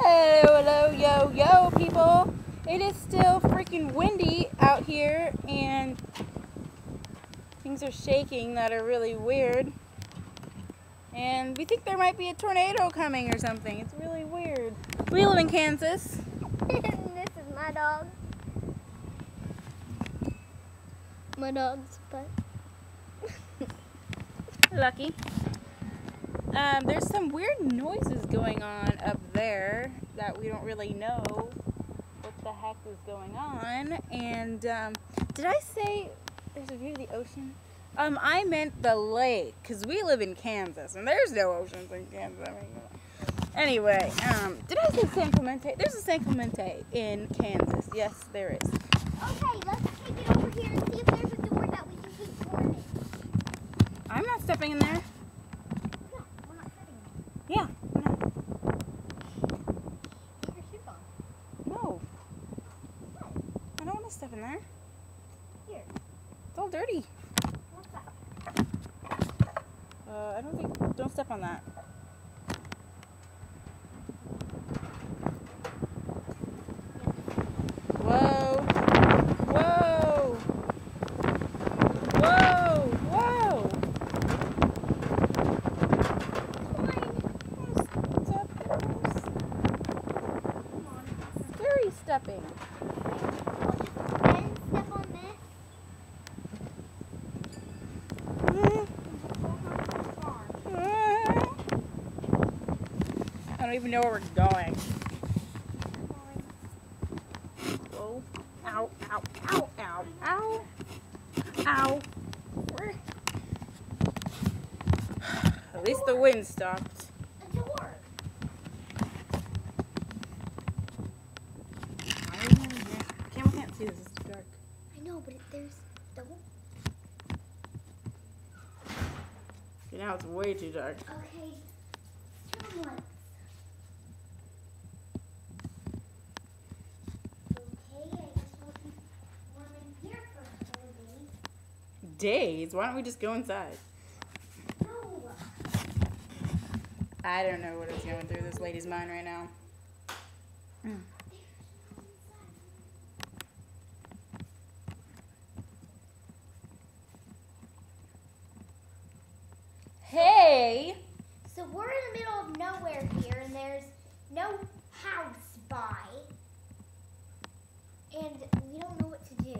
Hello, yo, yo, people. It is still freaking windy out here, and things are shaking that are really weird. And we think there might be a tornado coming or something. It's really weird. We live in Kansas. This is my dog. My dog's butt. Lucky. There's some weird noises going on up there that we don't really know what the heck is going on. And did I say there's a view of the ocean? I meant the lake, because we live in Kansas, and there's no oceans in Kansas. Anyway, did I say San Clemente? There's a San Clemente in Kansas. Yes, there is. Okay, let's take it over here and see if there's a door that we can keep forming. I'm not stepping in there. No, we're not stepping in there. Yeah. Take your shoes on. No. What? I don't want to step in there. Here. It's all dirty. What's that? I don't think. Don't step on that. Whoa. Whoa. Whoa. Whoa. Come on. Scary stepping. Then step on this. I don't even know where we're going. Whoa. Ow, ow, ow, ow, ow. Ow. At least the wind stopped. A door. We can't see this, it's too dark. I know, but there's the door. Okay, now it's way too dark. Okay. Turn on. Okay, I guess we'll keep warm in here for a couple of days. Days? Why don't we just go inside? No. I don't know what is going through this lady's mind right now. Hey! So we're in the middle of nowhere here, and there's no house by, and we don't know what to do.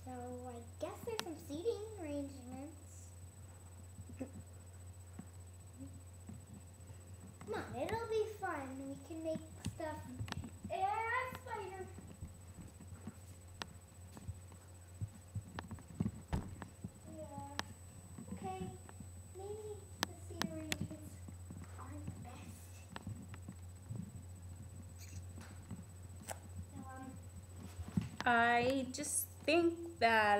So I guess there's some seating arrangements. Come on, it'll be fun. We can make stuff. Spider. Yeah. Okay. Maybe the seat arrangements aren't the best. So, I just think that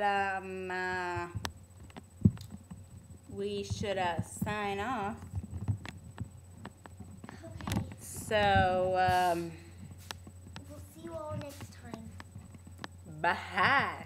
we should sign off. okay. So We'll see you all next time. bye.